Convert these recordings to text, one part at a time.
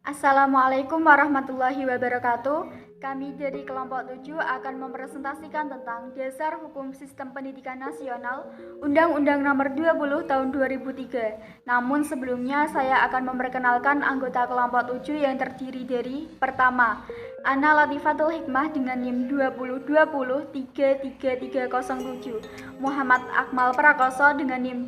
Assalamualaikum warahmatullahi wabarakatuh. Kami dari kelompok 7 akan mempresentasikan tentang Dasar Hukum Sistem Pendidikan Nasional Undang-Undang Nomor 20 Tahun 2003. Namun sebelumnya saya akan memperkenalkan anggota kelompok 7 yang terdiri dari: pertama, Ana Latifatul Hikmah dengan NIM 2020-33307, Muhammad Akmal Prakoso dengan NIM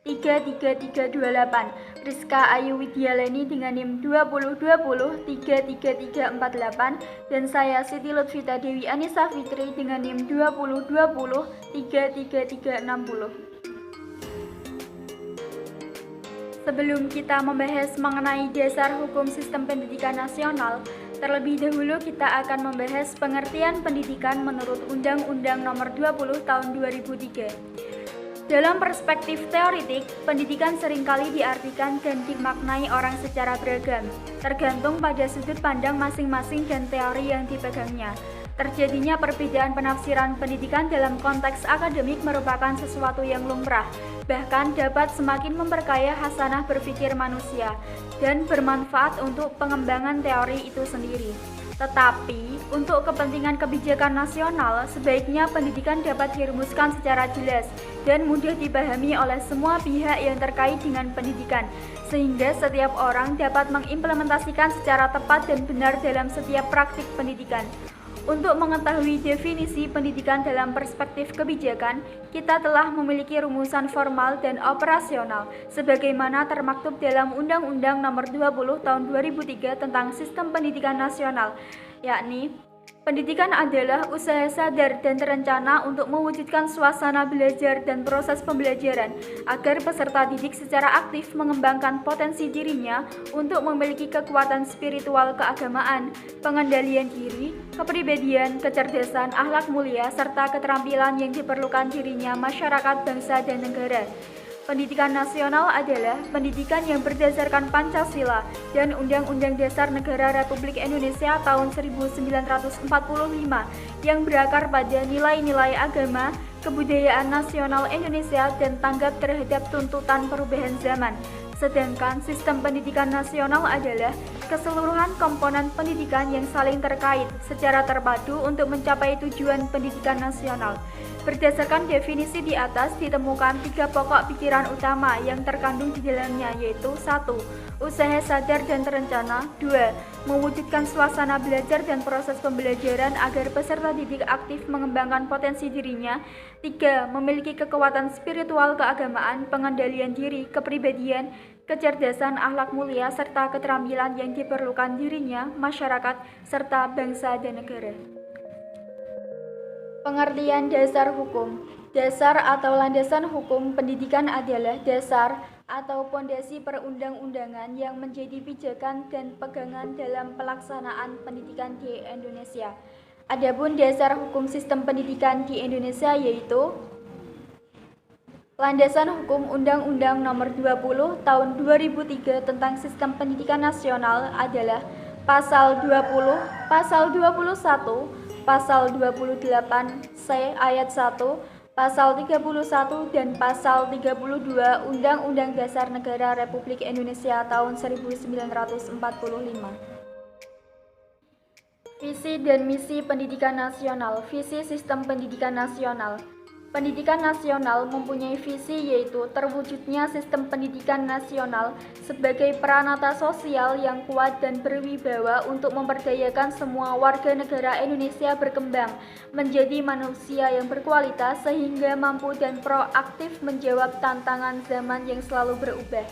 2020-33328, Rizka Ayu Widyaleni dengan NIM 2020-33348, dan saya Siti Lutfita Dewi Anissa Fitri dengan NIM 2020-33360. Sebelum kita membahas mengenai dasar hukum sistem pendidikan nasional, terlebih dahulu kita akan membahas pengertian pendidikan menurut Undang-Undang Nomor 20 Tahun 2003. Dalam perspektif teoritik, pendidikan seringkali diartikan dan dimaknai orang secara beragam, tergantung pada sudut pandang masing-masing dan teori yang dipegangnya. Terjadinya perbedaan penafsiran pendidikan dalam konteks akademik merupakan sesuatu yang lumrah, bahkan dapat semakin memperkaya hasanah berpikir manusia dan bermanfaat untuk pengembangan teori itu sendiri. Tetapi, untuk kepentingan kebijakan nasional, sebaiknya pendidikan dapat dirumuskan secara jelas dan mudah dipahami oleh semua pihak yang terkait dengan pendidikan, sehingga setiap orang dapat mengimplementasikan secara tepat dan benar dalam setiap praktik pendidikan. Untuk mengetahui definisi pendidikan dalam perspektif kebijakan, kita telah memiliki rumusan formal dan operasional, sebagaimana termaktub dalam Undang-Undang Nomor 20 Tahun 2003 tentang Sistem Pendidikan Nasional, yakni: pendidikan adalah usaha sadar dan terencana untuk mewujudkan suasana belajar dan proses pembelajaran agar peserta didik secara aktif mengembangkan potensi dirinya untuk memiliki kekuatan spiritual keagamaan, pengendalian diri, kepribadian, kecerdasan, akhlak mulia, serta keterampilan yang diperlukan dirinya masyarakat, bangsa, dan negara. Pendidikan nasional adalah pendidikan yang berdasarkan Pancasila dan Undang-Undang Dasar Negara Republik Indonesia tahun 1945 yang berakar pada nilai-nilai agama, kebudayaan nasional Indonesia dan tanggap terhadap tuntutan perubahan zaman. Sedangkan sistem pendidikan nasional adalah keseluruhan komponen pendidikan yang saling terkait secara terpadu untuk mencapai tujuan pendidikan nasional. Berdasarkan definisi di atas ditemukan 3 pokok pikiran utama yang terkandung di dalamnya, yaitu: 1. Usaha sadar dan terencana. 2. Mewujudkan suasana belajar dan proses pembelajaran agar peserta didik aktif mengembangkan potensi dirinya. 3. Memiliki kekuatan spiritual keagamaan, pengendalian diri, kepribadian, kecerdasan, akhlak mulia, serta keterampilan yang diperlukan dirinya, masyarakat, serta bangsa dan negara. Pengertian dasar hukum. Dasar atau landasan hukum pendidikan adalah dasar atau pondasi perundang-undangan yang menjadi pijakan dan pegangan dalam pelaksanaan pendidikan di Indonesia. Adapun dasar hukum sistem pendidikan di Indonesia yaitu: landasan hukum Undang-Undang Nomor 20 Tahun 2003 tentang Sistem Pendidikan Nasional adalah Pasal 20, Pasal 21, Pasal 28C ayat 1, Pasal 31 dan Pasal 32 Undang-Undang Dasar Negara Republik Indonesia tahun 1945. Visi dan misi pendidikan nasional. Visi sistem pendidikan nasional. Pendidikan nasional mempunyai visi yaitu terwujudnya sistem pendidikan nasional sebagai peranata sosial yang kuat dan berwibawa untuk memberdayakan semua warga negara Indonesia berkembang menjadi manusia yang berkualitas sehingga mampu dan proaktif menjawab tantangan zaman yang selalu berubah.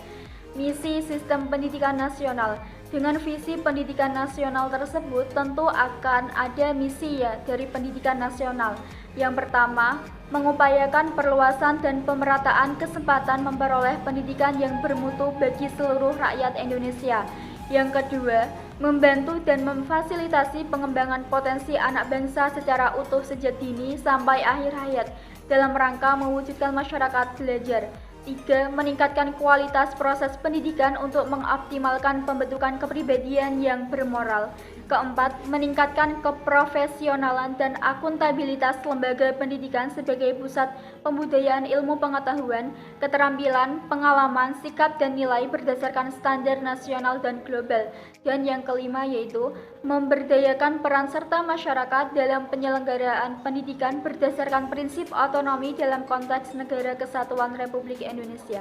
Misi sistem pendidikan nasional. Dengan visi pendidikan nasional tersebut tentu akan ada misi dari pendidikan nasional. Yang pertama, mengupayakan perluasan dan pemerataan kesempatan memperoleh pendidikan yang bermutu bagi seluruh rakyat Indonesia. Yang kedua, membantu dan memfasilitasi pengembangan potensi anak bangsa secara utuh sejak dini sampai akhir hayat dalam rangka mewujudkan masyarakat belajar. 3. Meningkatkan kualitas proses pendidikan untuk mengoptimalkan pembentukan kepribadian yang bermoral. Keempat, meningkatkan keprofesionalan dan akuntabilitas lembaga pendidikan sebagai pusat pembudayaan ilmu pengetahuan, keterampilan, pengalaman, sikap, dan nilai berdasarkan standar nasional dan global. Dan yang kelima yaitu memberdayakan peran serta masyarakat dalam penyelenggaraan pendidikan berdasarkan prinsip otonomi dalam konteks Negara Kesatuan Republik Indonesia.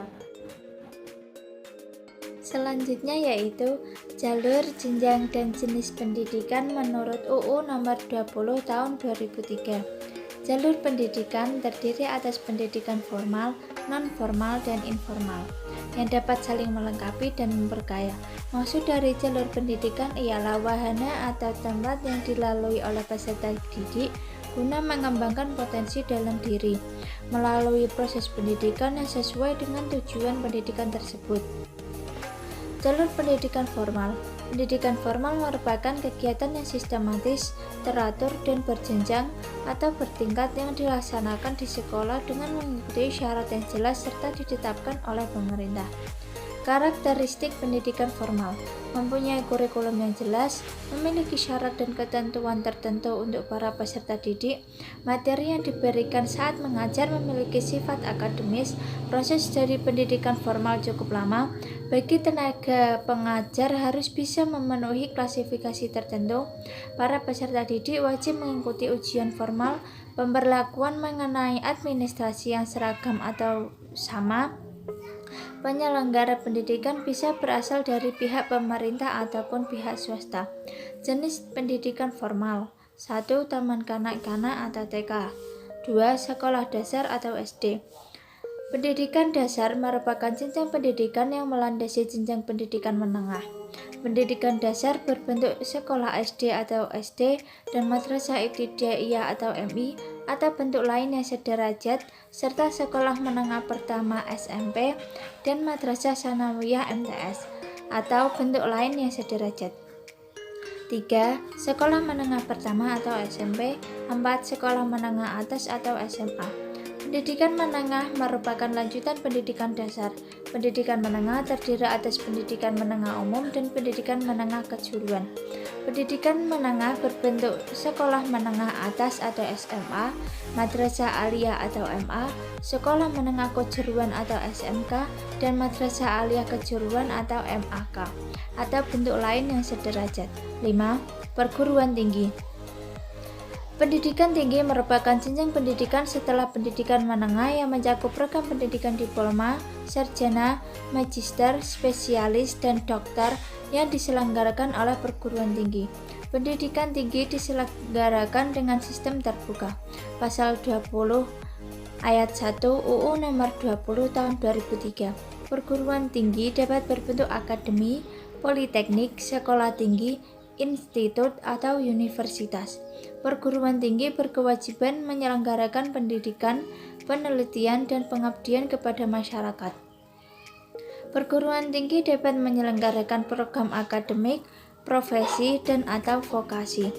Selanjutnya yaitu jalur, jenjang, dan jenis pendidikan menurut UU Nomor 20 Tahun 2003. Jalur pendidikan terdiri atas pendidikan formal, non-formal, dan informal yang dapat saling melengkapi dan memperkaya. Maksud dari jalur pendidikan ialah wahana atau tempat yang dilalui oleh peserta didik guna mengembangkan potensi dalam diri melalui proses pendidikan yang sesuai dengan tujuan pendidikan tersebut. Jalur pendidikan formal. Pendidikan formal merupakan kegiatan yang sistematis, teratur, dan berjenjang atau bertingkat yang dilaksanakan di sekolah dengan mengikuti syarat yang jelas serta ditetapkan oleh pemerintah. Karakteristik pendidikan formal mempunyai kurikulum yang jelas, memiliki syarat dan ketentuan tertentu untuk para peserta didik, materi yang diberikan saat mengajar memiliki sifat akademis, proses dari pendidikan formal cukup lama, bagi tenaga pengajar harus bisa memenuhi klasifikasi tertentu, para peserta didik wajib mengikuti ujian formal, pemberlakuan mengenai administrasi yang seragam atau sama, penyelenggara pendidikan bisa berasal dari pihak pemerintah ataupun pihak swasta. Jenis pendidikan formal: 1. Taman kanak-kanak atau TK. 2. Sekolah dasar atau SD. Pendidikan dasar merupakan jenjang pendidikan yang melandasi jenjang pendidikan menengah. Pendidikan dasar berbentuk sekolah SD atau SD dan madrasah ibtidaiyah atau MI atau bentuk lain yang sederajat, serta sekolah menengah pertama SMP dan madrasah sanawiyah MTS atau bentuk lain yang sederajat. 3. Sekolah menengah pertama atau SMP. 4. Sekolah menengah atas atau SMA. Pendidikan menengah merupakan lanjutan pendidikan dasar. Pendidikan menengah terdiri atas pendidikan menengah umum dan pendidikan menengah kejuruan. Pendidikan menengah berbentuk sekolah menengah atas atau SMA, madrasah aliyah atau MA, sekolah menengah kejuruan atau SMK, dan madrasah aliyah kejuruan atau MAK, atau bentuk lain yang sederajat. 5. Perguruan tinggi. Pendidikan tinggi merupakan jenjang pendidikan setelah pendidikan menengah yang mencakup program pendidikan diploma, sarjana, magister, spesialis, dan dokter yang diselenggarakan oleh perguruan tinggi. Pendidikan tinggi diselenggarakan dengan sistem terbuka. Pasal 20 Ayat 1 UU Nomor 20 Tahun 2003. Perguruan tinggi dapat berbentuk akademi, politeknik, sekolah tinggi, institut, atau universitas. Perguruan tinggi berkewajiban menyelenggarakan pendidikan, penelitian, dan pengabdian kepada masyarakat. Perguruan tinggi dapat menyelenggarakan program akademik, profesi, dan atau vokasi.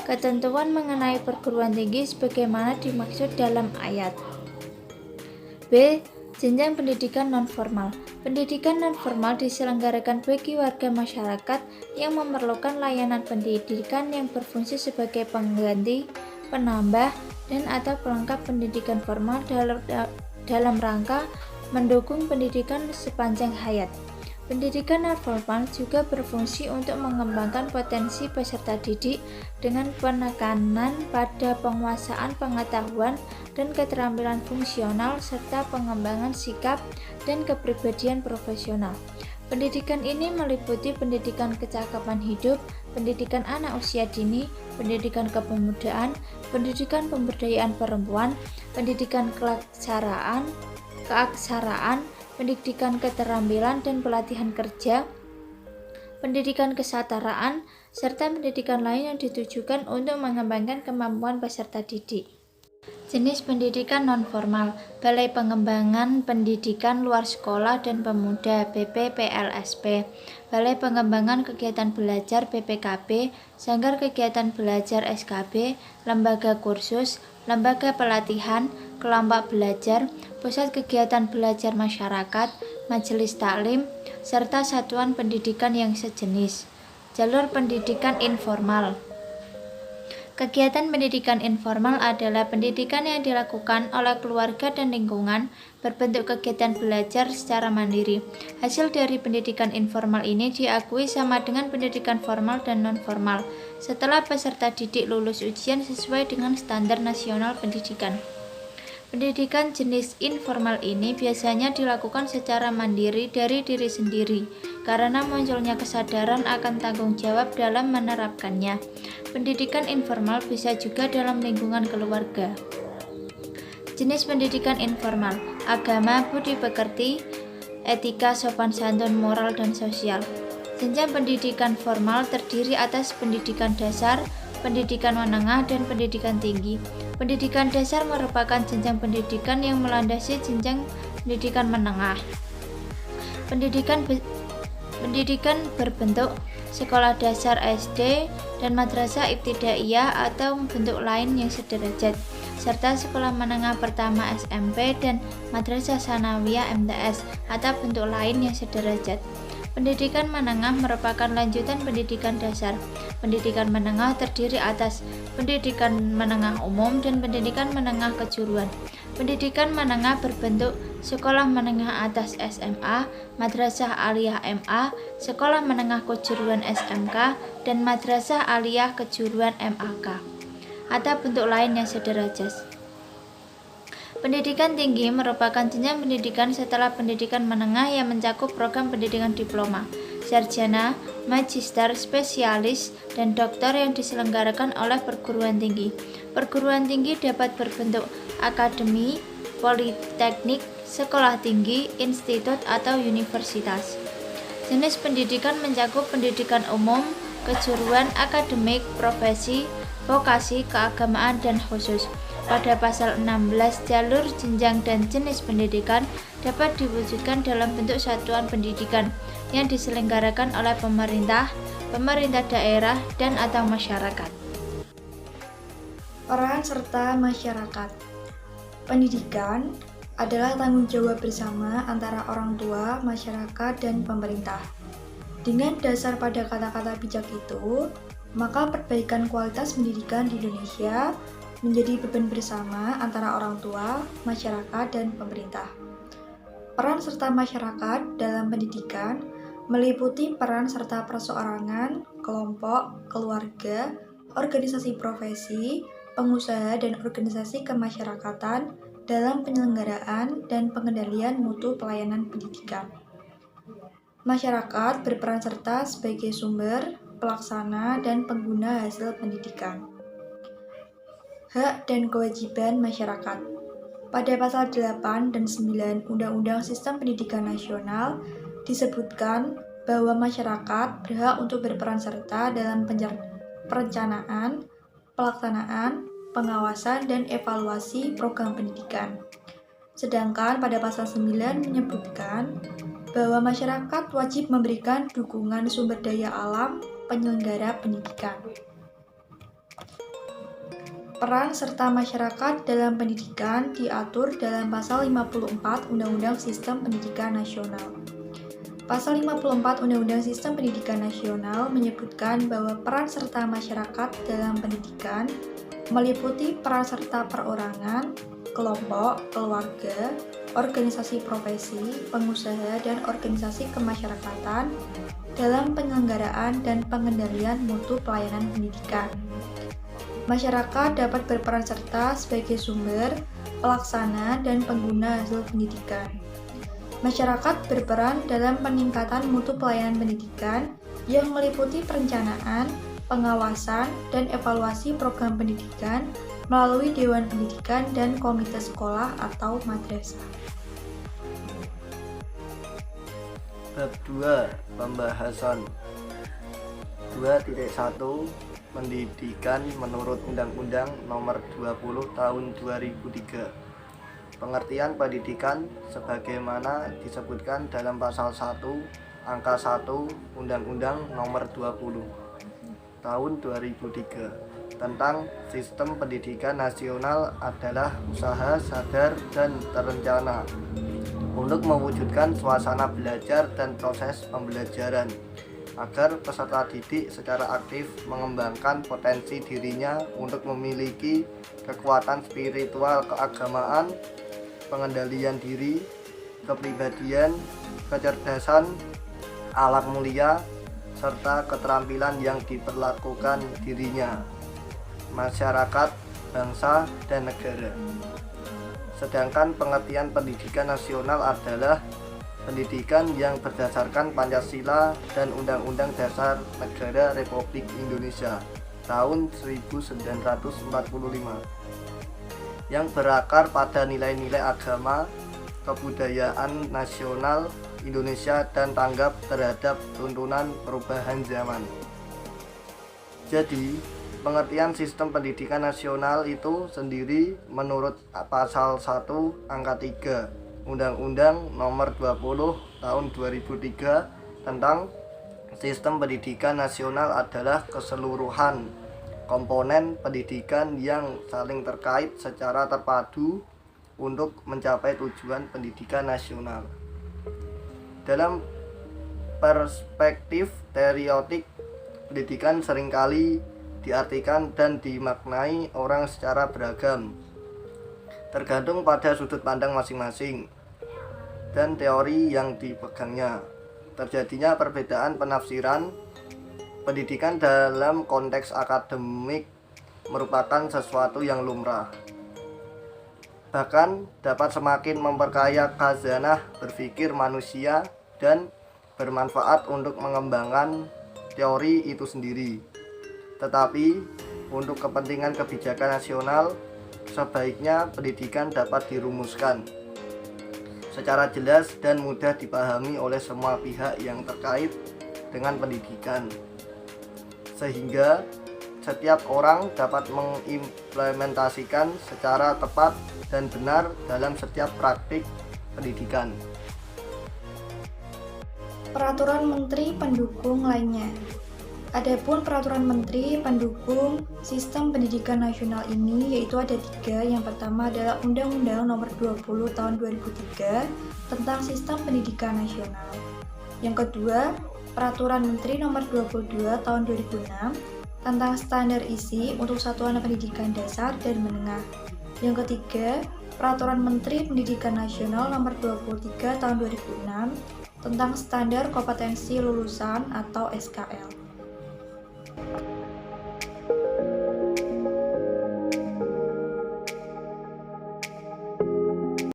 Ketentuan mengenai perguruan tinggi sebagaimana dimaksud dalam ayat. B. Jenjang pendidikan non-formal. Pendidikan non-formal diselenggarakan bagi warga masyarakat yang memerlukan layanan pendidikan yang berfungsi sebagai pengganti, penambah, dan atau pelengkap pendidikan formal dalam rangka mendukung pendidikan sepanjang hayat. Pendidikan non-formal juga berfungsi untuk mengembangkan potensi peserta didik dengan penekanan pada penguasaan pengetahuan dan keterampilan fungsional serta pengembangan sikap dan kepribadian profesional. Pendidikan ini meliputi pendidikan kecakapan hidup, pendidikan anak usia dini, pendidikan kepemudaan, pendidikan pemberdayaan perempuan, pendidikan keaksaraan, pendidikan keterampilan dan pelatihan kerja, pendidikan kesetaraan, serta pendidikan lain yang ditujukan untuk mengembangkan kemampuan peserta didik. Jenis pendidikan non-formal: Balai Pengembangan Pendidikan Luar Sekolah dan Pemuda (BPPLSP), Balai Pengembangan Kegiatan Belajar (BPKB), Sanggar Kegiatan Belajar (SKB), Lembaga Kursus, Lembaga Pelatihan, Kelompok Belajar, Pusat Kegiatan Belajar Masyarakat, Majelis Taklim, serta satuan pendidikan yang sejenis. Jalur pendidikan informal. Kegiatan pendidikan informal adalah pendidikan yang dilakukan oleh keluarga dan lingkungan berbentuk kegiatan belajar secara mandiri. Hasil dari pendidikan informal ini diakui sama dengan pendidikan formal dan non-formal setelah peserta didik lulus ujian sesuai dengan standar nasional pendidikan. Pendidikan jenis informal ini biasanya dilakukan secara mandiri dari diri sendiri karena munculnya kesadaran akan tanggung jawab dalam menerapkannya. Pendidikan informal bisa juga dalam lingkungan keluarga. Jenis pendidikan informal: agama, budi pekerti, etika, sopan santun, moral, dan sosial. Jenjang pendidikan formal terdiri atas pendidikan dasar, pendidikan menengah, dan pendidikan tinggi. Pendidikan dasar merupakan jenjang pendidikan yang melandasi jenjang pendidikan menengah. Pendidikan berbentuk sekolah dasar SD dan madrasah ibtidaiyah atau bentuk lain yang sederajat, serta sekolah menengah pertama SMP dan madrasah sanawiyah MTS atau bentuk lain yang sederajat. Pendidikan menengah merupakan lanjutan pendidikan dasar. Pendidikan menengah terdiri atas pendidikan menengah umum dan pendidikan menengah kejuruan. Pendidikan menengah berbentuk sekolah menengah atas SMA, madrasah aliyah MA, sekolah menengah kejuruan SMK, dan madrasah aliyah kejuruan MAK, atau bentuk lain yang sederajat. Pendidikan tinggi merupakan jenjang pendidikan setelah pendidikan menengah yang mencakup program pendidikan diploma, sarjana, magister, spesialis, dan doktor yang diselenggarakan oleh perguruan tinggi. Perguruan tinggi dapat berbentuk akademi, politeknik, sekolah tinggi, institut, atau universitas. Jenis pendidikan mencakup pendidikan umum, kejuruan, akademik, profesi, vokasi, keagamaan, dan khusus. Pada pasal 16, jalur, jenjang, dan jenis pendidikan dapat diwujudkan dalam bentuk satuan pendidikan yang diselenggarakan oleh pemerintah, pemerintah daerah, dan atau masyarakat. Peran serta masyarakat. Pendidikan adalah tanggung jawab bersama antara orang tua, masyarakat, dan pemerintah. Dengan dasar pada kata-kata bijak itu, maka perbaikan kualitas pendidikan di Indonesia menjadi beban bersama antara orang tua, masyarakat, dan pemerintah. Peran serta masyarakat dalam pendidikan meliputi peran serta perseorangan, kelompok, keluarga, organisasi profesi, pengusaha, dan organisasi kemasyarakatan dalam penyelenggaraan dan pengendalian mutu pelayanan pendidikan. Masyarakat berperan serta sebagai sumber, pelaksana, dan pengguna hasil pendidikan. Hak dan kewajiban masyarakat. Pada pasal 8 dan 9 Undang-Undang Sistem Pendidikan Nasional disebutkan bahwa masyarakat berhak untuk berperan serta dalam perencanaan, pelaksanaan, pengawasan, dan evaluasi program pendidikan. Sedangkan pada pasal 9 menyebutkan bahwa masyarakat wajib memberikan dukungan sumber daya alam penyelenggara pendidikan. Peran serta masyarakat dalam pendidikan diatur dalam pasal 54 Undang-Undang Sistem Pendidikan Nasional. Pasal 54 Undang-Undang Sistem Pendidikan Nasional menyebutkan bahwa peran serta masyarakat dalam pendidikan meliputi peran serta perorangan, kelompok, keluarga, organisasi profesi, pengusaha, dan organisasi kemasyarakatan dalam penyelenggaraan dan pengendalian mutu pelayanan pendidikan. Masyarakat dapat berperan serta sebagai sumber, pelaksana, dan pengguna hasil pendidikan. Masyarakat berperan dalam peningkatan mutu pelayanan pendidikan yang meliputi perencanaan, pengawasan, dan evaluasi program pendidikan melalui Dewan Pendidikan dan Komite Sekolah atau Madrasah. Bab 2. Pembahasan 2.1 Pendidikan menurut Undang-Undang Nomor 20 Tahun 2003. Pengertian pendidikan sebagaimana disebutkan dalam pasal 1 angka 1 Undang-Undang Nomor 20 Tahun 2003 tentang Sistem Pendidikan Nasional adalah usaha sadar dan terencana untuk mewujudkan suasana belajar dan proses pembelajaran agar peserta didik secara aktif mengembangkan potensi dirinya untuk memiliki kekuatan spiritual keagamaan, pengendalian diri, kepribadian, kecerdasan, akhlak mulia, serta keterampilan yang diperlakukan dirinya, masyarakat, bangsa, dan negara. Sedangkan pengertian pendidikan nasional adalah pendidikan yang berdasarkan Pancasila dan Undang-Undang Dasar Negara Republik Indonesia tahun 1945 yang berakar pada nilai-nilai agama, kebudayaan nasional Indonesia dan tanggap terhadap tuntunan perubahan zaman. Jadi, pengertian sistem pendidikan nasional itu sendiri menurut pasal 1 angka 3 Undang-Undang Nomor 20 Tahun 2003 tentang Sistem Pendidikan Nasional adalah keseluruhan komponen pendidikan yang saling terkait secara terpadu untuk mencapai tujuan pendidikan nasional. Dalam perspektif teoretik, pendidikan seringkali diartikan dan dimaknai orang secara beragam, tergantung pada sudut pandang masing-masing dan teori yang dipegangnya. Terjadinya perbedaan penafsiran. Pendidikan dalam konteks akademik merupakan sesuatu yang lumrah, bahkan dapat semakin memperkaya khazanah berpikir manusia dan bermanfaat untuk mengembangkan teori itu sendiri. Tetapi untuk kepentingan kebijakan nasional, sebaiknya pendidikan dapat dirumuskan secara jelas dan mudah dipahami oleh semua pihak yang terkait dengan pendidikan, sehingga setiap orang dapat mengimplementasikan secara tepat dan benar dalam setiap praktik pendidikan. Peraturan Menteri pendukung lainnya. Adapun peraturan menteri pendukung sistem pendidikan nasional ini yaitu ada 3. Yang pertama adalah Undang-Undang Nomor 20 Tahun 2003 tentang Sistem Pendidikan Nasional. Yang kedua, Peraturan Menteri Nomor 22 Tahun 2006 tentang standar isi untuk satuan pendidikan dasar dan menengah. Yang ketiga, Peraturan Menteri Pendidikan Nasional Nomor 23 Tahun 2006 tentang standar kompetensi lulusan atau SKL.